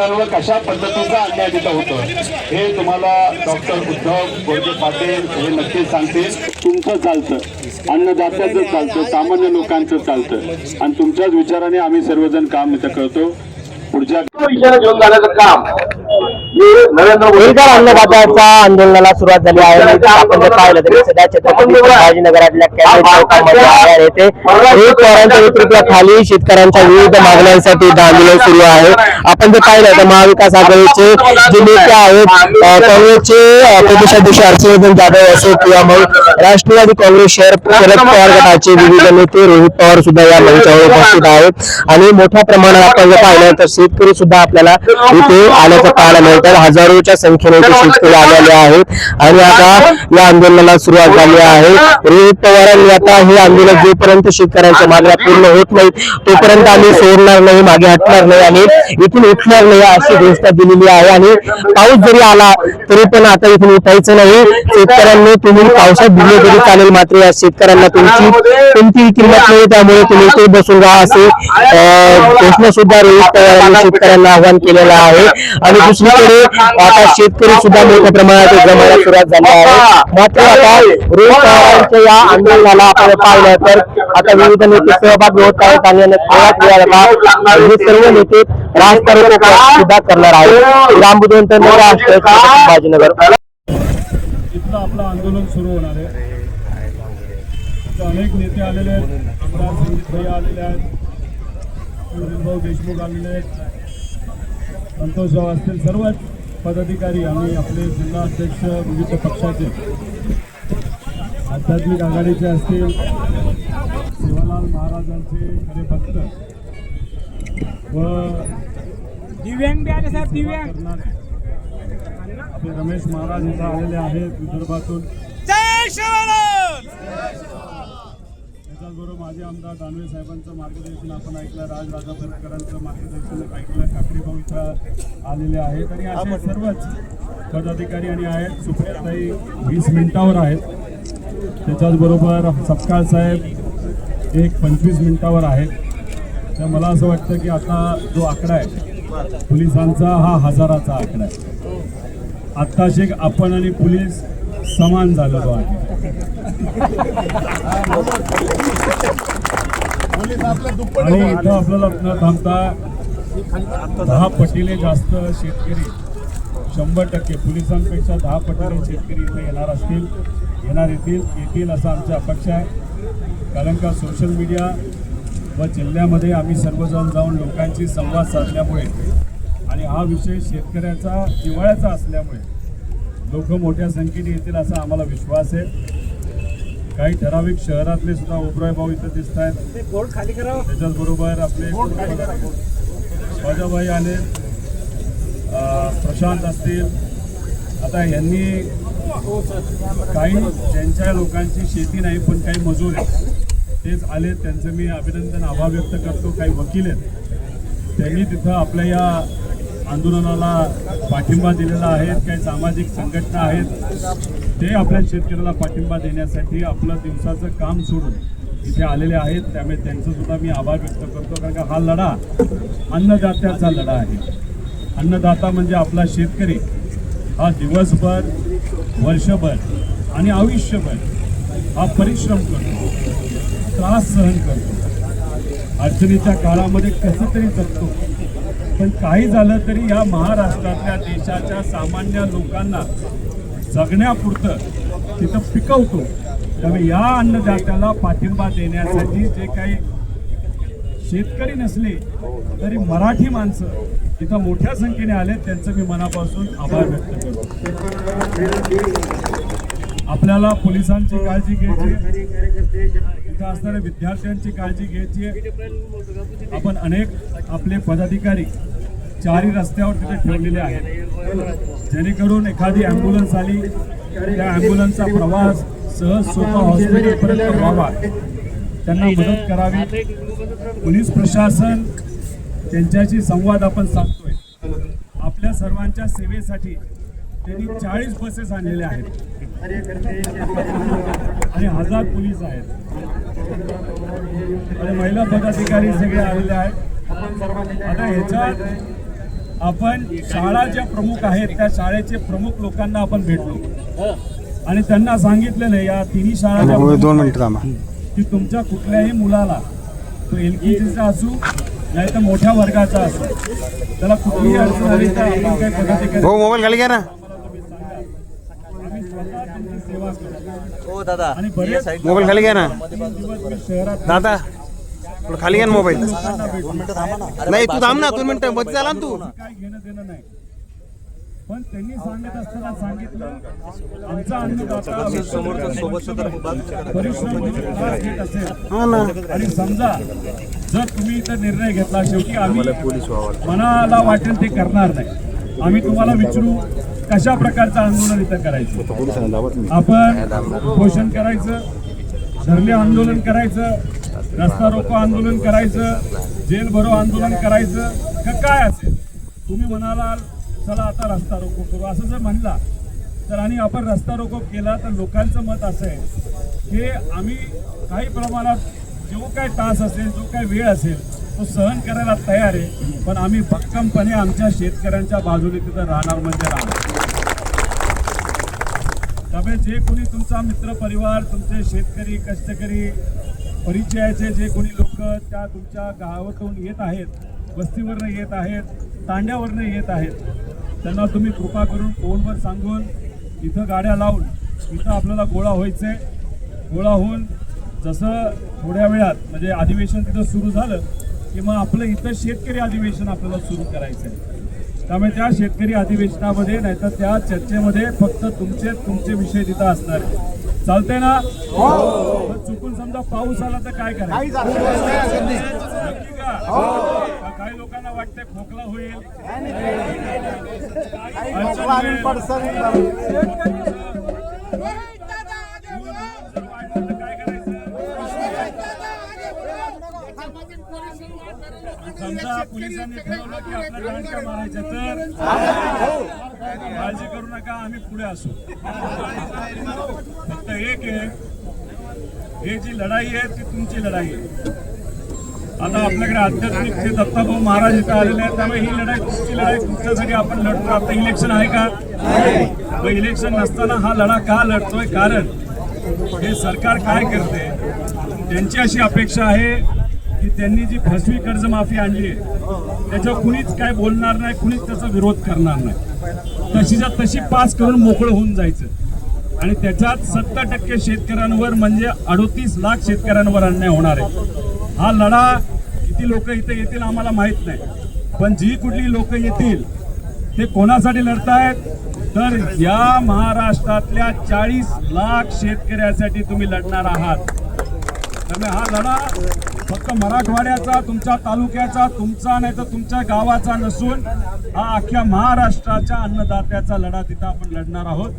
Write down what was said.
शेतकऱ्यांवर कशा पद्धतीचा अन्याय तिथं होतो हे तुम्हाला डॉक्टर उद्धव बोरगे पाटील हे नक्कीच सांगतील. तुमचं चालतं, अन्नदात्याचं चालतं, सामान्य लोकांचं चालतं आणि तुमच्याच विचाराने आम्ही सर्वजण काम इथं करतो. पुढच्या विचार घेऊन जाण्याचं काम अन्नदात्याच्या आंदोलनाला सुरुवात झाली आहे. आपण जर पाहिलं तरी सध्या छत्रपती संभाजीनगरातल्या कॅन्डेट चौकामध्ये आहे. येथे रोहित पवारांच्या नेतृत्वाखाली शेतकऱ्यांच्या विविध मागण्यांसाठी आंदोलन सुरू आहे. आपण जर पाहिलं तर महाविकास आघाडीचे जे नेते आहेत, काँग्रेसचे प्रदेशाध्यक्ष हर्षवर्धन जाधव असो किंवा मग राष्ट्रवादी काँग्रेस शहर शरद पवार गटाचे विविध नेते रोहित पवार सुद्धा या मंचावर उपस्थित आहेत आणि मोठ्या प्रमाणात आपण जर पाहिलं तर शेतकरी सुद्धा आपल्याला इथे आल्याचं पाहायला मिळतं. हजारोच्या संख्येने शेतकरी आलेले आहेत आणि आता या आंदोलनाला सुरुवात झाली आहे. रोहित पवारांनी आता हे आंदोलन जोपर्यंत शेतकऱ्यांच्या मागण्या पूर्ण होत नाही तोपर्यंत आम्ही सोडणार नाही, मागे हटणार नाही आणि इथून उठणार नाही अशी घोषणा दिलेली आहे. आणि पाऊस जरी आला तरी पण आता इथून उठायचं नाही. शेतकऱ्यांनी तुम्ही पावसात भिजले तरी चालेल, मात्र या शेतकऱ्यांना तुमची कोणतीही किंमत नाही, त्यामुळे तुम्ही ते बसून राहा असे घोषणा सुद्धा रोहित पवारांनी शेतकऱ्यांना आवाहन केलेलं आहे. आणि दुसरीकडे आता शेतकरी सुद्धा मोठ्या प्रमाणात जमायला सुरुवात झाली आहे. मात्र आता रोहित पवारांच्या या आंदोलनाला आपण पाहिलं तर आता विविध नेते सहभागी होत आहेत आणि थोड्याच वेळाला हे सर्व नेते रास्ता रोको सुद्धा करणार आहेत. रामबुदवंत महाराष्ट्र संभाजीनगर इथलं आपलं आंदोलन सुरू होणार आहे. अनेक नेते आलेले आहेत, आमदार संदीप भैया आलेले आहेत, भाऊ देशमुख आलेले आहेत, संतोषराव असतील, सर्वच पदाधिकारी आम्ही आपले जिल्हा अध्यक्ष विविध पक्षाचे आध्यात्मिक आघाडीचे असतील, सेवालाल महाराजांचे खरे भक्त व दिव्यांग बी आले साहेब, दिव्यांग आपले रमेश महाराज इथं आलेले आहेत विदर्भातून. जय शिवराज. त्याचबरोबर माजी आमदार दानवे साहेबांचं मार्गदर्शन आपण ऐकलं, राजा परकरांचं मार्गदर्शन ऐकलं, काकडी भाऊ इथं आलेले आहेत आणि असे सर्वच पदाधिकारी आणि आहेत. सुप्रियाताई 20 मिनिटावर आहेत. त्याच्याचबरोबर सपकाळ साहेब 25 मिनिटावर आहेत. तर मला असं वाटतं की आता जो आकडा आहे पोलिसांचा हा हजाराचा आकडा आहे. आत्ताशी आपण आणि पोलीस समान झालेलो आहे. आणि इथं आपल्याला न थांबता 10 पटीने जास्त शेतकरी 100% पोलिसांपेक्षा 10 पटीने शेतकरी इथे येतील असं आमची अपेक्षा आहे. कारण का सोशल मीडिया व जिल्ह्यामध्ये आम्ही सर्वजण जाऊन लोकांशी संवाद साधल्यामुळे आणि हा विषय शेतकऱ्याचा जिव्हाळ्याचा असल्यामुळे लोक मोठ्या संख्येने येतील असा आम्हाला विश्वास आहे. काही ठराविक शहरातले सुद्धा ओबराय भाऊ इथं दिसत आहेत. त्याच्याचबरोबर आपले राजाभाई आले, प्रशांत असतील. आता यांनी काही ज्यांच्या लोकांची शेती नाही पण काही मजूर आहेत तेच आले, त्यांचं मी अभिनंदन आभार व्यक्त करतो. काही वकील आहेत त्यांनी तिथं आपल्या या आंदोलनाला पाठिंबा दिलेला आहे. काही सामाजिक संघटना आहेत ते आपल्या शेतकऱ्याला पाठिंबा देण्यासाठी आपलं दिवसाचं काम सोडून इथे आलेले आहेत. त्यामुळे त्यांचं सुद्धा मी आभार व्यक्त करतो. कारण का हा लढा अन्नदात्याचा लढा आहे. अन्नदाता म्हणजे आपला शेतकरी हा दिवसभर, वर्षभर आणि आयुष्यभर हा परिश्रम करतो, त्रास सहन करतो, अडचणीच्या काळामध्ये कसं तरी जगतो. पण काही झालं तरी या महाराष्ट्रातल्या देशाच्या सामान्य लोकांना जगण्यापुरतं तिथं पिकवतो. त्यामुळे या अन्नदात्याला पाठिंबा देण्यासाठी जे काही शेतकरी नसले तरी मराठी माणसं तिथं मोठ्या संख्येने आले, त्यांचं मी मनापासून आभार व्यक्त करतो. आपल्याला पोलिसांची काळजी घ्यायची, इथं असणाऱ्या विद्यार्थ्यांची काळजी घ्यायची. आपण अनेक आपले पदाधिकारी चारी रस्त्यावर तिथे ठेवलेले आहेत जेणेकरून एखादी ॲम्ब्युलन्स आली त्या ॲम्ब्युलन्सचा प्रवास सहज सोपा हॉस्पिटलपर्यंत व्हावा, त्यांना मदत करावी. पोलीस प्रशासन त्यांच्याशी संवाद आपण साधतोय. आपल्या सर्वांच्या सेवेसाठी त्यांनी 40 बसेस आणलेल्या आहेत आणि 1000 पोलीस आहेत आणि महिला पदाधिकारी सगळे आलेले आहेत. आता ह्याच्यात आपण शाळा ज्या प्रमुख आहेत त्या शाळेचे प्रमुख लोकांना आपण भेटलो आणि त्यांना सांगितलेलं आहे या तिन्ही शाळा ज्या प्रमुख आहेत, की तुमच्या कुठल्याही मुलाला तो LKGचा असू नाही तर मोठ्या वर्गाचा असू त्याला कुठलीही अडचण आली तर आपण काही पदाधिकारी मोबाईल खाली घ्या ना. आम्ही स्वतः तुमची सेवा करू. हो दादा आणि बरेच मोबाईल खाली घ्या ना. 3 दिवस मी शहरात दादा थोडं खाली घ्या ना मोबाईल. लोकांना भेटलो. नाही तू थांब ना 2 मिनिटं मध्ये झाला ना तू. काय घेणं देणं नाही पण त्यांनी सांगत असताना सांगितलं आमचा अन्नदाता परिश्रम त्रास घेत असेल हा ना. आणि समजा जर तुम्ही इथं निर्णय घेतला शेवटी आम्ही मनाला वाटेल ते करणार नाही. आम्ही तुम्हाला विचारू कशा प्रकारचं आंदोलन इथं करायचं. आपण उपोषण करायचं, धरणे आंदोलन करायचं, रस्ता रोको आंदोलन करायचं, जेल भरो आंदोलन करायचं का काय असेल. तुम्ही म्हणाला चला आता रस्ता रोको करू असं जर म्हणला तर आणि आपण रस्ता रोको केला तर लोकांचं मत असं आहे की आम्ही काही प्रमाणात जो काय तास असेल जो काय वेळ असेल तो सहन करायला तयार आहे पण आम्ही भक्कमपणे आमच्या शेतकऱ्यांच्या बाजूने तिथं राहणार म्हणजे राहणार. त्यामुळे जे कोणी तुमचा मित्र परिवार तुमचे शेतकरी कष्टकरी परिचयाचे जे कोणी लोक त्या तुमच्या गावातून येत आहेत वस्तीवरनं येत आहेत तांड्यावरनं येत आहेत त्यांना तुम्ही कृपा करून फोनवर सांगून इथं गाड्या लावून इथं आपल्याला गोळा व्हायचं आहे. गोळा होऊन जसं थोड्या वेळात म्हणजे अधिवेशन तिथं सुरू झालं की मग आपलं इथं शेतकरी अधिवेशन आपल्याला सुरू करायचं आहे. त्यामुळे त्या शेतकरी अधिवेशनामध्ये नाहीतर त्या चर्चेमध्ये फक्त तुमचे विषय तिथं असणार आहे. चालतंय ना. पण चुकून समजा पाऊस आला तर काय करायचं नक्की का काही लोकांना वाटतंय खोकला होईल काय करायचं. समजा पोलिसांनी ठरवलं की आपल्या डांका मारायचं तर काळजी करू नका आम्ही पुढे असू. फक्त एक आहे हे जी लढाई आहे ती तुमची लढाई आहे. आता आपल्याकडे आध्यात्मिक जे दत्ताभाऊ महाराज इथं आलेले आहेत त्यामुळे ही लढाई तुमची लढाई तुमच्यासाठी आपण लढतो. आता इलेक्शन आहे का. मग इलेक्शन नसताना हा लढा का लढतोय कारण हे सरकार काय करते त्यांची अशी अपेक्षा आहे की त्यांनी जी फसवी कर्जमाफी आणली आहे त्याच्यावर कुणीच काय बोलणार नाही कुणीच त्याचा विरोध करणार नाही तशीच्या तशी पास करून मोकळं होऊन जायचं आणि त्याच्यात 70% शेतकऱ्यांवर म्हणजे 38 लाख शेतकऱ्यांवर अन्याय होणार आहे. हा लढा किती लोक इथे येतील आम्हाला माहित नाही पण जी कुठली लोक येतील ते कोणासाठी लढतायत तर या महाराष्ट्रातल्या 40 लाख शेतकऱ्यासाठी तुम्ही लढणार आहात. त्यामुळे हा लढा फक्त मराठवाड्याचा तुमच्या तालुक्याचा तुमचा नाही तर तुमच्या गावाचा नसून हा अख्ख्या महाराष्ट्राच्या अन्नदात्याचा लढा तिथं आपण लढणार आहोत.